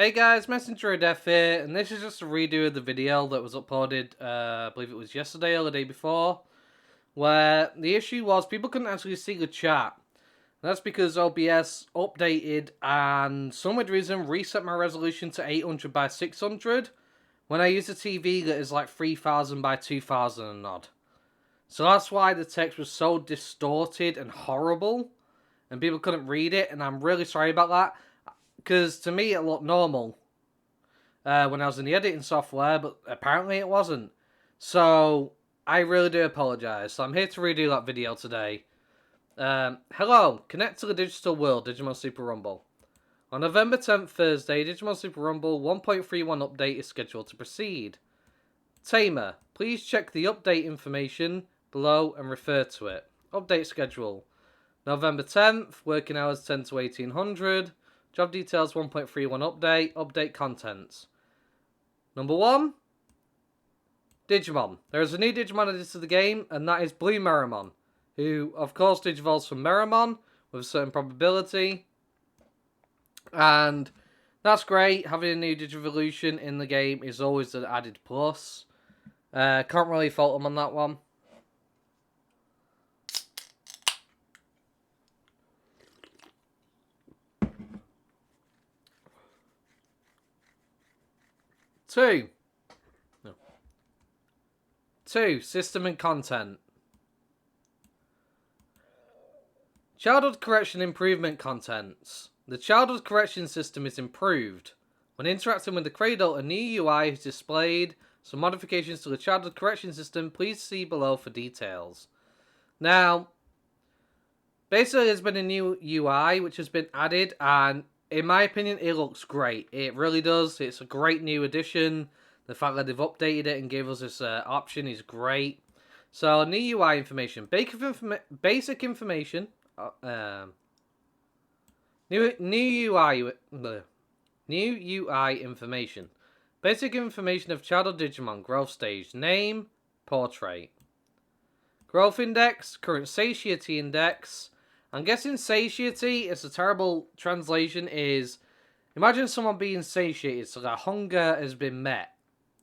Hey guys, Messenger of Death here, and this is just a redo of the video that was uploaded, I believe it was yesterday or the day before, where the issue was people couldn't actually see the chat. And that's because OBS updated and some weird reason reset my resolution to 800 by 600 when I use a TV that is like 3000 by 2000 and odd. So that's why the text was so distorted and horrible, and people couldn't read it, and I'm really sorry about that. Because to me it looked normal when I was in the editing software, but apparently it wasn't. So I really do apologise. So I'm here to redo that video today. Hello, connect to the digital world, Digimon Super Rumble. On November 10th, Thursday, Digimon Super Rumble 1.31 update is scheduled to proceed. Tamer, please check the update information below and refer to it. Update schedule. November 10th, working hours 10 to 1800. Job details 1.31 update. Update contents. Number 1. Digimon. There is a new Digimon added to the game, and that is Blue Meramon, who, of course, digivolves from Meramon with a certain probability. And that's great. Having a new Digivolution in the game is always an added plus. Can't really fault them on that one. Two, system and content. Childhood correction improvement contents. The childhood correction system is improved. When interacting with the Cradle, a new UI is displayed. Some modifications to the childhood correction system, please see below for details. Now, basically there's been a new UI which has been added, and in my opinion it looks great. It really does. It's a great new addition. The fact that they've updated it and gave us this option is great. So, new UI information. Basic information. New UI information. Basic information of childhood Digimon. Growth stage. Name. Portrait. Growth index. Current satiety index. I'm guessing satiety, it's a terrible translation, is imagine someone being satiated, so their hunger has been met,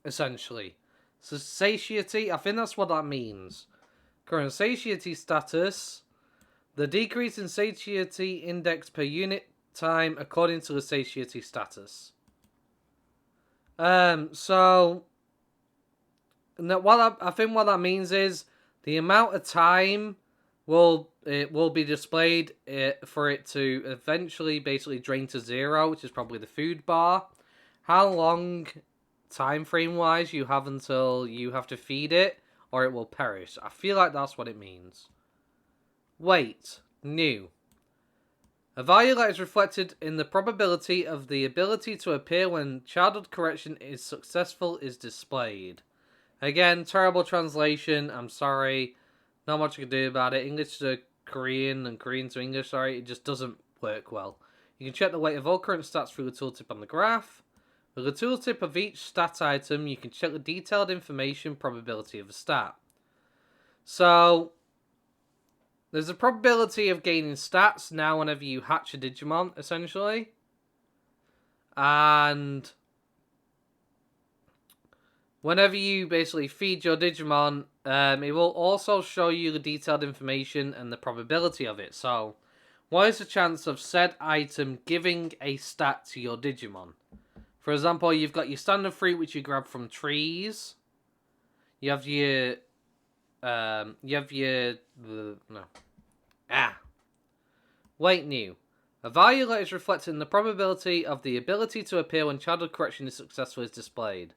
essentially. So satiety, I think that's what that means. Current satiety status. The decrease in satiety index per unit time according to the satiety status. So I think what that means is the amount of time will be displayed for it to eventually basically drain to 0, which is probably the food bar. How long time frame wise you have until you have to feed it or it will perish. I feel like that's what it means. Weight. New. A value that is reflected in the probability of the ability to appear when childhood correction is successful is displayed. Again, terrible translation. I'm sorry. Not much I can do about it. English to Korean and Korean to English, sorry. It just doesn't work well. You can check the weight of all current stats through the tooltip on the graph. With the tooltip of each stat item, you can check the detailed information probability of a stat. So, there's a probability of gaining stats now whenever you hatch a Digimon, essentially. And whenever you basically feed your Digimon, it will also show you the detailed information and the probability of it. So, what is the chance of said item giving a stat to your Digimon? For example, you've got your standard fruit, which you grab from trees. You have your... Weight new. A value that is reflected in the probability of the ability to appear when childhood correction is successful is displayed.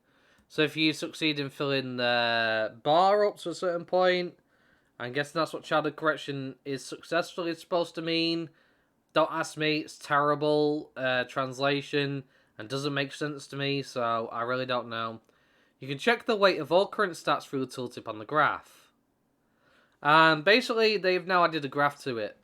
So if you succeed in filling the bar up to a certain point, I'm guessing that's what childhood correction is successfully supposed to mean. Don't ask me, it's terrible translation and doesn't make sense to me, so I really don't know. You can check the weight of all current stats through the tooltip on the graph. And basically, they've now added a graph to it.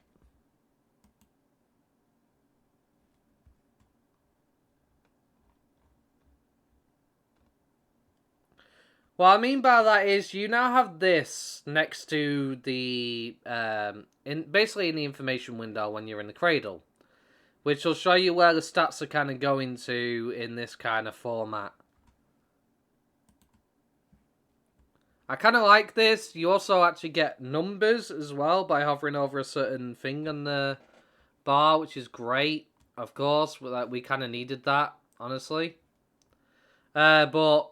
What I mean by that is you now have this next to the basically in the information window when you're in the cradle. which will show you where the stats are kind of going to in this kind of format. I kind of like this. You also actually get numbers as well by hovering over a certain thing on the bar, which is great. Of course, we kind of needed that, honestly. But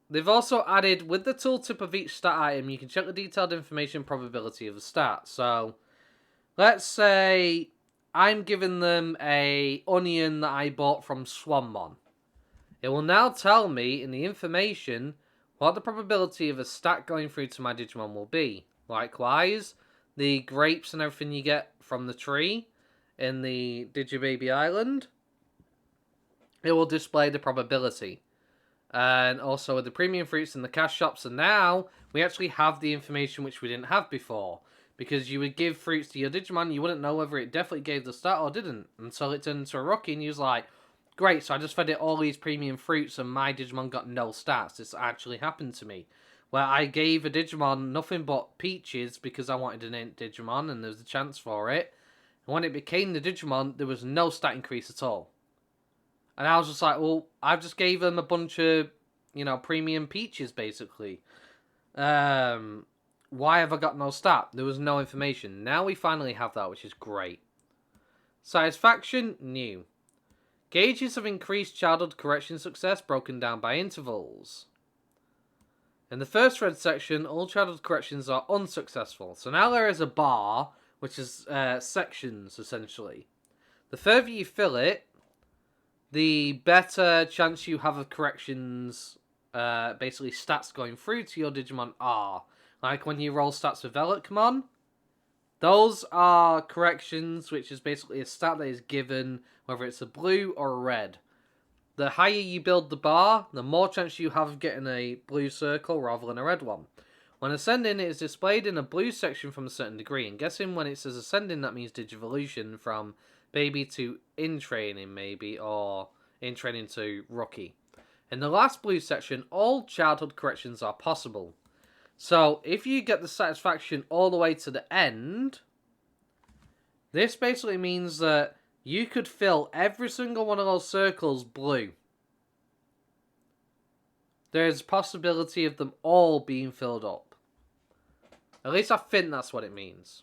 they've also added, with the tooltip of each stat item, you can check the detailed information probability of the stat. So, let's say I'm giving them a onion that I bought from Swanmon. It will now tell me in the information what the probability of a stat going through to my Digimon will be. Likewise, the grapes and everything you get from the tree in the Digibaby Island, it will display the probability. And also with the premium fruits in the cash shops, and now we actually have the information which we didn't have before. Because you would give fruits to your Digimon, you wouldn't know whether it definitely gave the stat or didn't. Until it turned into a rookie and you was like, great, so I just fed it all these premium fruits and my Digimon got no stats. This actually happened to me. Where I gave a Digimon nothing but peaches because I wanted an Int Digimon and there was a chance for it. And when it became the Digimon, there was no stat increase at all. And I was just like, well, I just gave him a bunch of, premium peaches, basically. Why have I got no stat? There was no information. Now we finally have that, which is great. Satisfaction, new. Gauges of increased childhood correction success broken down by intervals. In the first red section, all childhood corrections are unsuccessful. So now there is a bar, which is sections, essentially. The further you fill it, the better chance you have of corrections, basically stats going through to your Digimon are. Like when you roll stats with Velocmon, those are corrections, which is basically a stat that is given, whether it's a blue or a red. The higher you build the bar, the more chance you have of getting a blue circle rather than a red one. When ascending, it is displayed in a blue section from a certain degree. And guessing when it says ascending, that means Digivolution from baby to in training, maybe, or in training to rookie. In the last blue section, all childhood corrections are possible. So, if you get the satisfaction all the way to the end, this basically means that you could fill every single one of those circles blue. There's a possibility of them all being filled up. At least I think that's what it means.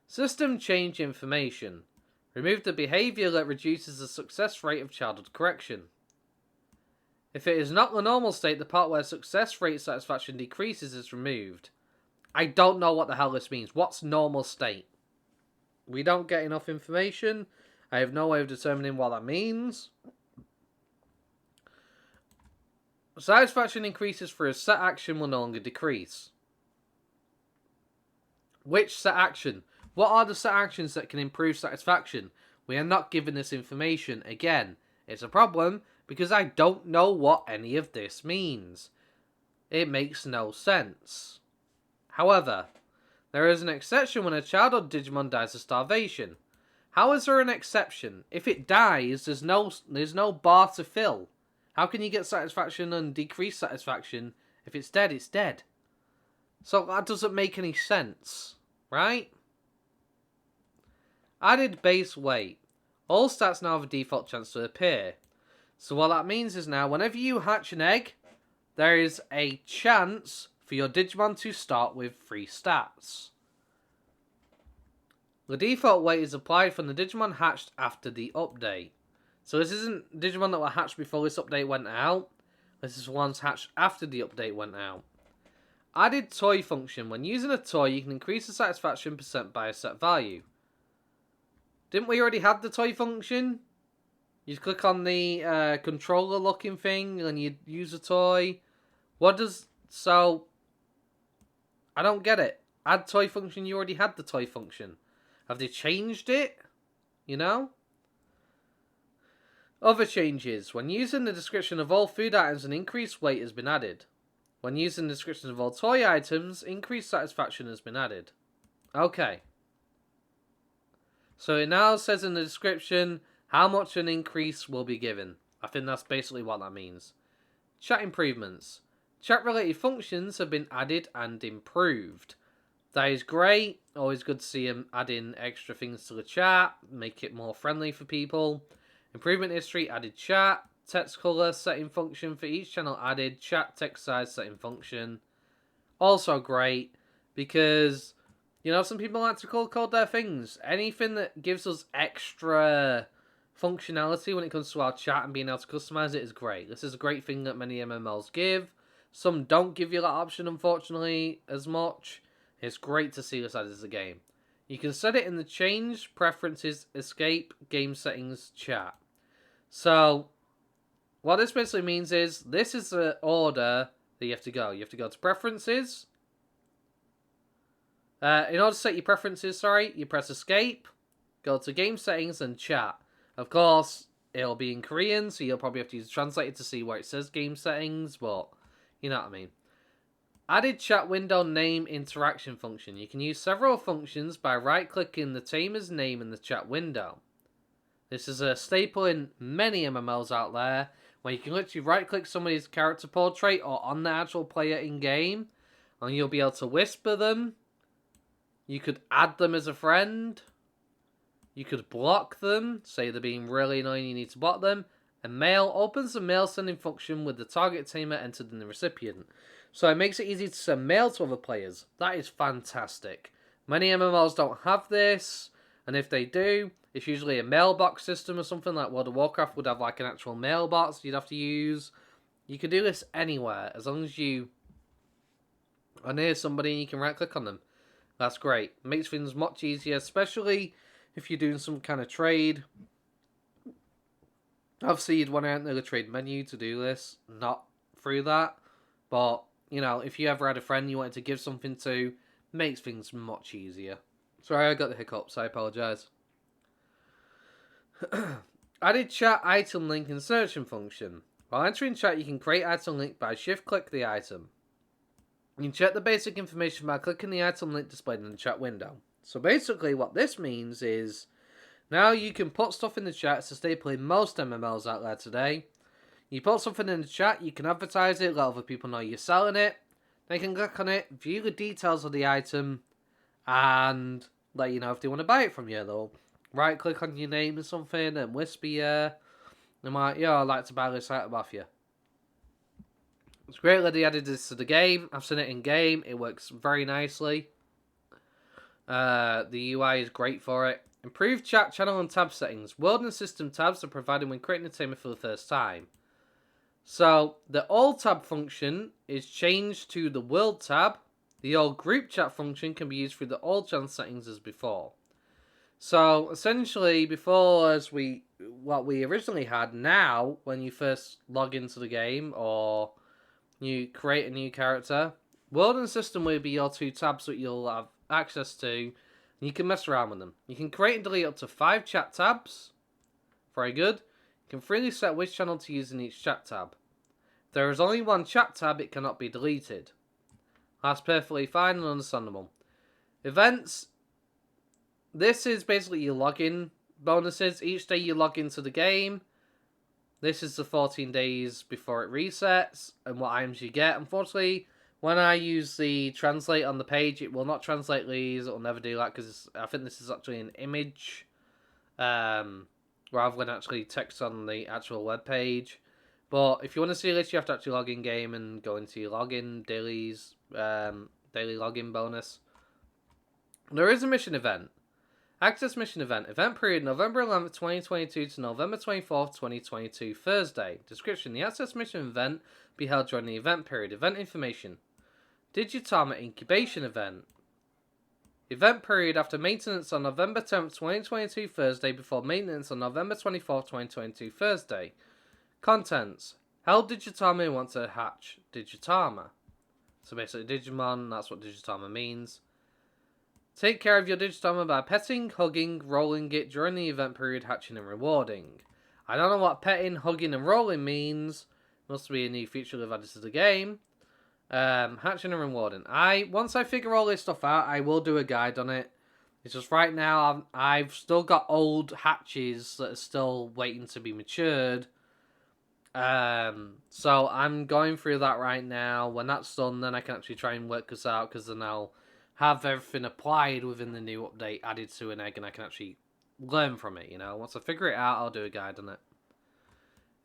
System change information. Remove the behavior that reduces the success rate of childhood correction. If it is not the normal state, the part where success rate satisfaction decreases is removed. I don't know what the hell this means. What's normal state? We don't get enough information. I have no way of determining what that means. Satisfaction increases for a set action will no longer decrease. Which set action? What are the set actions that can improve satisfaction? We are not given this information. Again, it's a problem because I don't know what any of this means. It makes no sense. However, there is an exception when a childhood Digimon dies of starvation. How is there an exception? If it dies, there's no bar to fill. How can you get satisfaction and decrease satisfaction? If it's dead, it's dead. So that doesn't make any sense, right? Added base weight. All stats now have a default chance to appear. So what that means is now, whenever you hatch an egg, there is a chance for your Digimon to start with 3 stats. The default weight is applied from the Digimon hatched after the update. So this isn't Digimon that were hatched before this update went out. This is ones hatched after the update went out. Added toy function. When using a toy, you can increase the satisfaction percent by a set value. Didn't we already have the toy function? You click on the controller looking thing and you use a toy. So, I don't get it. Add toy function, you already had the toy function. Have they changed it? You know? Other changes. When using the description of all food items, an increased weight has been added. When using the description of all toy items, increased satisfaction has been added. Okay. So it now says in the description how much an increase will be given. I think that's basically what that means. Chat improvements. Chat-related functions have been added and improved. That is great. Always good to see him adding extra things to the chat, make it more friendly for people. Improvement history, added chat. Text color setting function for each channel added. Chat text size setting function. Also great, because, you know, some people like to color code their things. Anything that gives us extra functionality when it comes to our chat and being able to customize it is great. This is a great thing that many MMOs give. Some don't give you that option, unfortunately, as much. It's great to see this added as a game. You can set it in the change, preferences, escape, game settings, chat. So, what this basically means is, this is the order that you have to go. You have to go to preferences. In order to set your preferences, you press escape, go to game settings and chat. Of course, it'll be in Korean, so you'll probably have to use a translator to see where it says game settings, but you know what I mean. Added chat window name interaction function. You can use several functions by right-clicking the tamer's name in the chat window. This is a staple in many MMOs out there, where you can literally right-click somebody's character portrait or on the actual player in-game, and you'll be able to whisper them. You could add them as a friend. You could block them, say they're being really annoying, you need to block them. And mail opens the mail sending function with the target tamer entered in the recipient. So it makes it easy to send mail to other players. That is fantastic. Many MMOs don't have this, and if they do, it's usually a mailbox system or something, like World of Warcraft would have like an actual mailbox you'd have to use. You can do this anywhere, as long as you are near somebody and you can right click on them. That's great. Makes things much easier, especially if you're doing some kind of trade. Obviously, you'd want to enter the trade menu to do this, not through that. But, you know, if you ever had a friend you wanted to give something to, makes things much easier. Sorry, I got the hiccups. I apologise. Added chat item link insertion function. While entering chat, you can create item link by shift-click the item. You can check the basic information by clicking the item link displayed in the chat window. So basically what this means is, now you can put stuff in the chat. It's a staple in most MMOs out there today. You put something in the chat, you can advertise it, let other people know you're selling it. They can click on it, view the details of the item, and let you know if they want to buy it from you. They'll right click on your name or something and whisper you. They might, I'd like to buy this item off you. It's great that they added this to the game. I've seen it in game. It works very nicely. The UI is great for it. Improved chat, channel, and tab settings. World and system tabs are provided when creating a tamer for the first time. So, the all tab function is changed to the world tab. The all group chat function can be used through the all channel settings as before. So, essentially, before, what we originally had, now, when you first log into the game, or you create a new character, world and system will be your two tabs that you'll have access to. You can mess around with them. You can create and delete up to 5 chat tabs. Very good. You can freely set which channel to use in each chat tab. If there is only one chat tab, it cannot be deleted. That's perfectly fine and understandable. Events. This is basically your login bonuses. Each day you log into the game. This is the 14 days before it resets and what items you get. Unfortunately, when I use the translate on the page, it will not translate these. It will never do that because I think this is actually an image rather than actually text on the actual web page. But if you want to see this, you have to actually log in game and go into your login, dailies, daily login bonus. There is a mission event. Access mission event. Event period November 11th, 2022 to November 24th, 2022, Thursday. Description. The access mission event be held during the event period. Event information. Digitama incubation event. Event period after maintenance on November 10th, 2022, Thursday, before maintenance on November 24th, 2022, Thursday. Contents. Held Digitama want to hatch Digitama. So basically Digimon, that's what Digitama means. Take care of your Digitama by petting, hugging, rolling it during the event period, hatching and rewarding. I don't know what petting, hugging and rolling means. Must be a new feature they've added to the game. Hatching and rewarding. Once I figure all this stuff out, I will do a guide on it. It's just right now, I've still got old hatches that are still waiting to be matured. So I'm going through that right now. When that's done, then I can actually try and work this out, because then I'll have everything applied within the new update added to an egg, and I can actually learn from it, you know. Once I figure it out, I'll do a guide on it.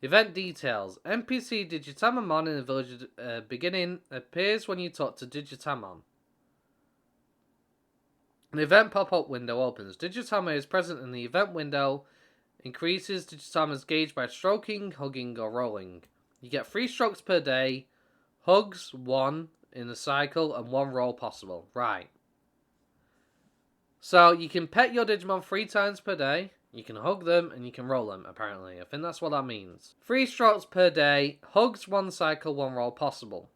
Event details. NPC Digitamon in the village beginning appears when you talk to Digitamon. An event pop-up window opens. Digitamon is present in the event window. Increases Digitamon's gauge by stroking, hugging, or rolling. You get 3 strokes per day. Hugs, 1 in a cycle, and 1 roll possible. Right. So, you can pet your Digimon 3 times per day. You can hug them, and you can roll them, apparently. I think that's what that means. 3 strokes per day. Hugs, 1 cycle, 1 roll possible.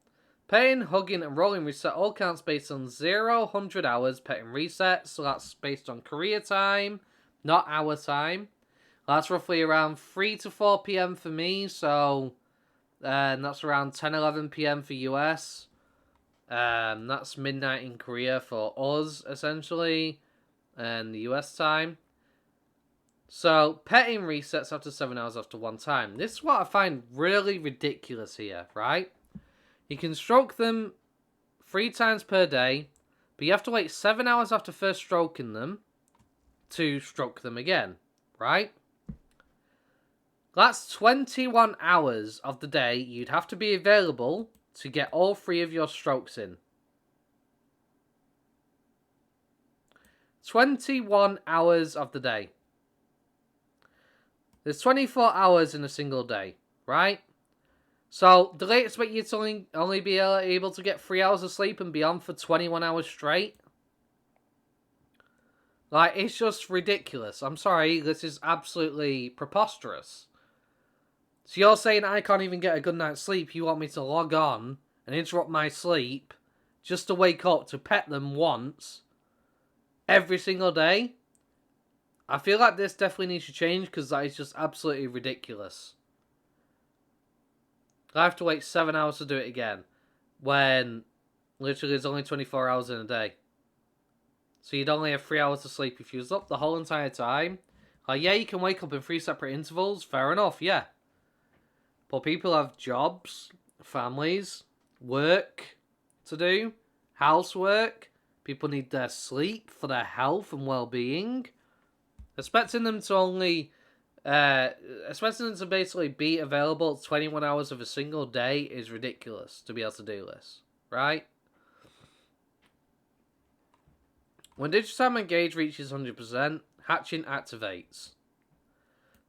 Petting, hugging, and rolling reset all counts based on 0-100 hours petting reset. So that's based on Korea time, not our time. That's roughly around 3 to 4 p.m. for me. So that's around 10-11 p.m. for US. That's midnight in Korea for us, essentially. And the US time. So, petting resets after 7 hours after 1 time. This is what I find really ridiculous here, right? You can stroke them 3 times per day, but you have to wait 7 hours after first stroking them to stroke them again, right? That's 21 hours of the day you'd have to be available to get all 3 of your strokes in. 21 hours of the day. There's 24 hours in a single day, right? So, do they expect you to only be able to get 3 hours of sleep and beyond for 21 hours straight? Like, it's just ridiculous. I'm sorry, this is absolutely preposterous. So you're saying I can't even get a good night's sleep, you want me to log on and interrupt my sleep just to wake up to pet them once every single day? I feel like this definitely needs to change because that is just absolutely ridiculous. I have to wait 7 hours to do it again when literally there's only 24 hours in a day. So you'd only have 3 hours to sleep if you was up the whole entire time. Yeah, you can wake up in 3 separate intervals. Fair enough, yeah. But people have jobs, families, work to do, housework. People need their sleep for their health and well-being. Expecting them to basically be available 21 hours of a single day is ridiculous to be able to do this, right? When Digitamon gauge reaches 100%, hatching activates.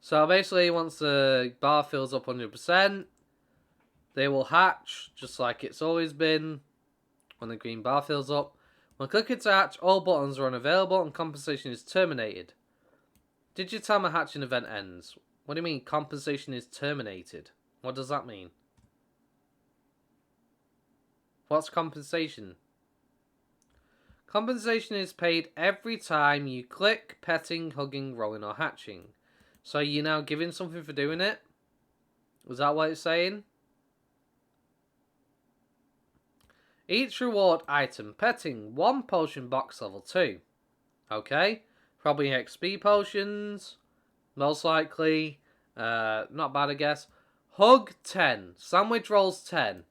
So basically, once the bar fills up 100%, they will hatch, just like it's always been, when the green bar fills up. When clicking to hatch, all buttons are unavailable and compensation is terminated. Digitamon hatching event ends. What do you mean compensation is terminated? What does that mean? What's compensation? Compensation is paid every time you click, petting, hugging, rolling, or hatching. So you're now giving something for doing it? Was that what it's saying? Each reward item. Petting, 1 potion box level 2. Okay. Probably XP potions. Most likely. Not bad, I guess. Hug, 10. Sandwich rolls, 10.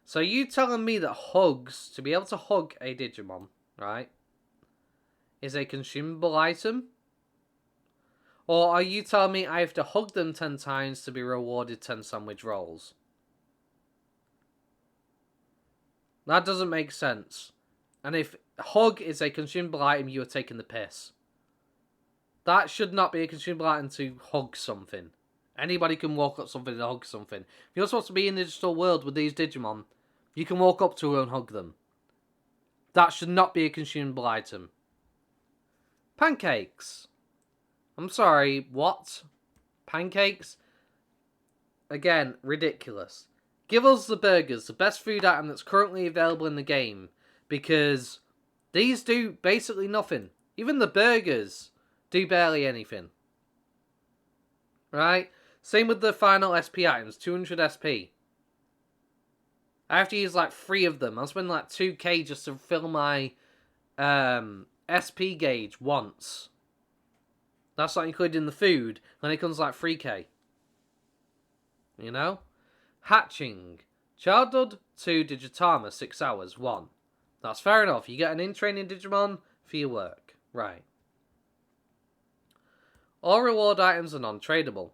So you telling me that hugs, to be able to hug a Digimon, right, is a consumable item? Or are you telling me I have to hug them 10 times to be rewarded 10 sandwich rolls? That doesn't make sense. And if hug is a consumable item, you are taking the piss. That should not be a consumable item to hug something. Anybody can walk up something and hug something. If you're supposed to be in the digital world with these Digimon, you can walk up to her and hug them. That should not be a consumable item. Pancakes. I'm sorry, what? Pancakes? Again, ridiculous. Give us the burgers, the best food item that's currently available in the game. Because these do basically nothing. Even the burgers do barely anything. Right? Same with the final SP items, 200 SP. I have to use like 3 of them. I'll spend like 2k just to fill my SP gauge once. That's not including the food. Then it comes like 3k. You know? Hatching. Childhood 2 Digitama, 6 hours, 1. That's fair enough. You get an in-training Digimon for your work. Right. All reward items are non-tradable.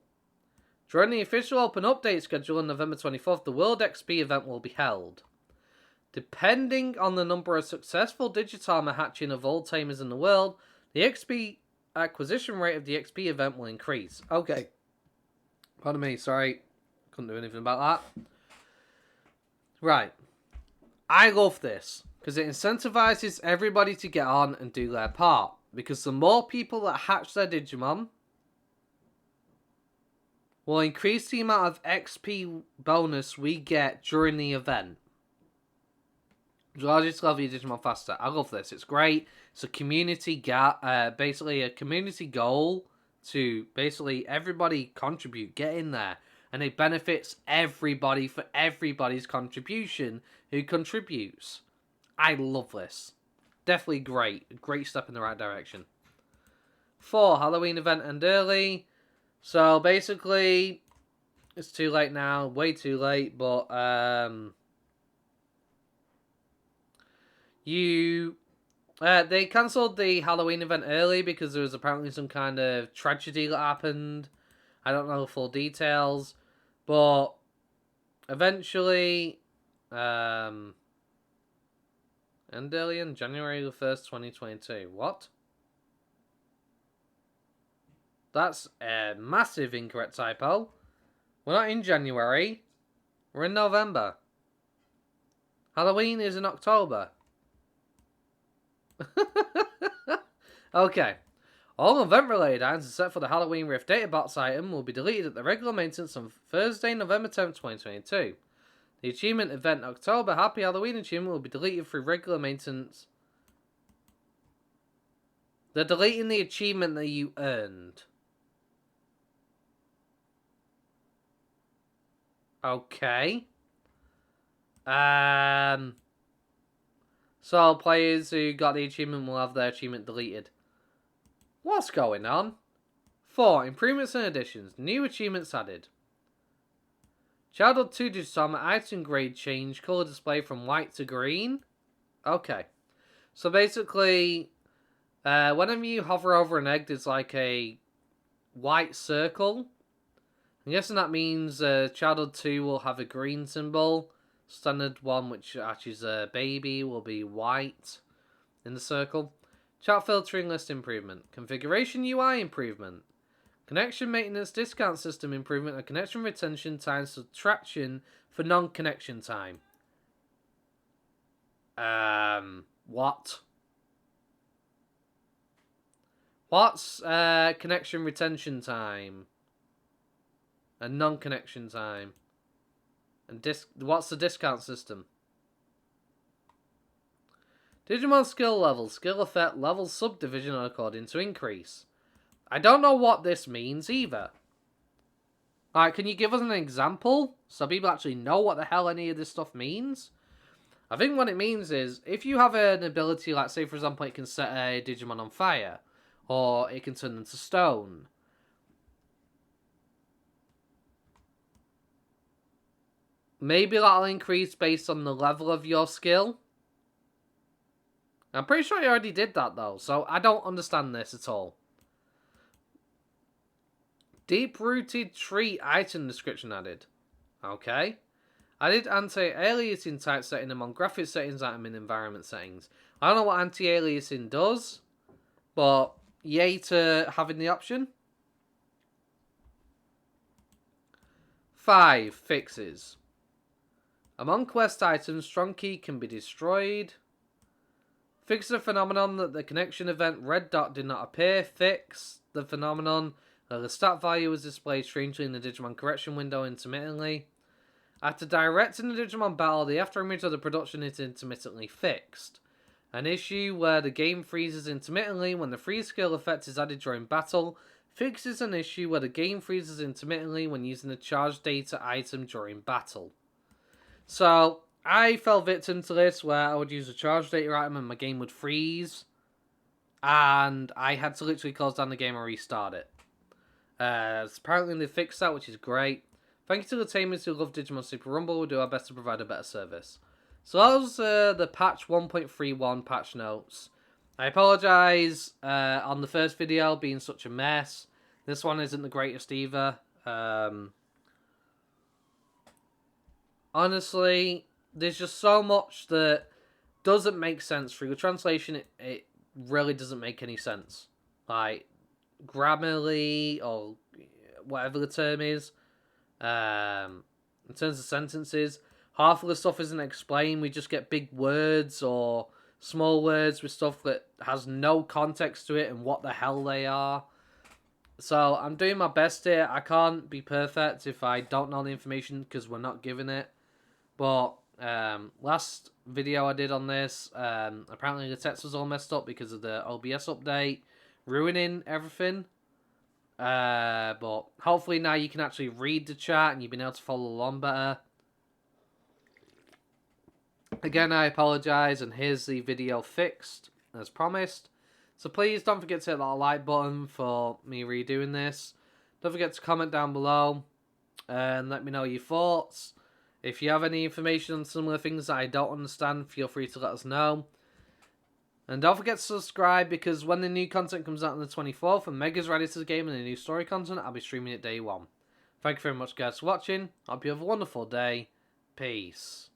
During the official open update schedule on November 24th, the World XP event will be held. Depending on the number of successful Digitarmor hatching of all tamers in the world, the XP acquisition rate of the XP event will increase. Okay. Pardon me, sorry. Couldn't do anything about that. Right. I love this because it incentivizes everybody to get on and do their part. Because the more people that hatch their Digimon will increase the amount of XP bonus we get during the event. Which allows you to level your Digimon faster. I love this. It's great. It's a community basically a community goal to basically everybody contribute, get in there. And it benefits everybody for everybody's contribution who contributes. I love this. Definitely great. A great step in the right direction. 4. Halloween event end early. So basically, it's too late now. Way too late. But they cancelled the Halloween event early because there was apparently some kind of tragedy that happened. I don't know the full details. But eventually, end early on January the 1st, 2022. What? That's a massive incorrect typo. We're not in January. We're in November. Halloween is in October. Okay. All event-related items except for the Halloween Rift Databox item will be deleted at the regular maintenance on Thursday, November 10th, 2022. The achievement event October Happy Halloween achievement will be deleted through regular maintenance. They're deleting the achievement that you earned. Okay. So players who got the achievement will have their achievement deleted. What's going on? 4. Improvements and additions. New achievements added. Childhood 2 Digitarmor item grade change. Color display from white to green. Okay. So basically, whenever you hover over an egg, there's like a white circle. I'm guessing that means Childhood 2 will have a green symbol. Standard one, which hatches a baby, will be white in the circle. Chat filtering list improvement. Configuration UI improvement. Connection maintenance discount system improvement and connection retention time subtraction for non-connection time. What? What's connection retention time? And non-connection time? And what's the discount system? Digimon skill level. Skill effect level subdivision according to increase. I don't know what this means either. Alright, can you give us an example? So people actually know what the hell any of this stuff means? I think what it means is, if you have an ability, like say for example it can set a Digimon on fire. Or it can turn them to stone. Maybe that'll increase based on the level of your skill. I'm pretty sure I already did that though, so I don't understand this at all. Deep-rooted tree item description added. Okay. Added anti-aliasing type setting among graphic settings item in environment settings. I don't know what anti-aliasing does, but yay to having the option. 5. Fixes. Among quest items, Strong Key can be destroyed. Fix the phenomenon that the connection event red dot did not appear. Fix the phenomenon that the stat value was displayed strangely in the Digimon correction window intermittently. After directing the Digimon battle, the after image of the production is intermittently fixed. An issue where the game freezes intermittently when the freeze skill effect is added during battle. Fixes an issue where the game freezes intermittently when using the charge data item during battle. So, I fell victim to this where I would use a charge data item and my game would freeze. And I had to literally close down the game and restart it. Apparently they fixed that, which is great. Thank you to the tamers who love Digimon Super Rumble. We'll do our best to provide a better service. So that was the patch 1.31 patch notes. I apologise on the first video being such a mess. This one isn't the greatest either. Honestly, there's just so much that doesn't make sense through the translation. It really doesn't make any sense. Like, grammarly or whatever the term is. In terms of sentences, half of the stuff isn't explained. We just get big words or small words with stuff that has no context to it and what the hell they are. So I'm doing my best here. I can't be perfect if I don't know the information because we're not given it. But last video I did on this, apparently the text was all messed up because of the OBS update, ruining everything. But hopefully now you can actually read the chat and you've been able to follow along better. Again, I apologise, and here's the video fixed, as promised. So please don't forget to hit that like button for me redoing this. Don't forget to comment down below and let me know your thoughts. If you have any information on similar things that I don't understand, feel free to let us know. And don't forget to subscribe, because when the new content comes out on the 24th and Mega's ready to the game and the new story content, I'll be streaming it day one. Thank you very much, guys, for watching. Hope you have a wonderful day. Peace.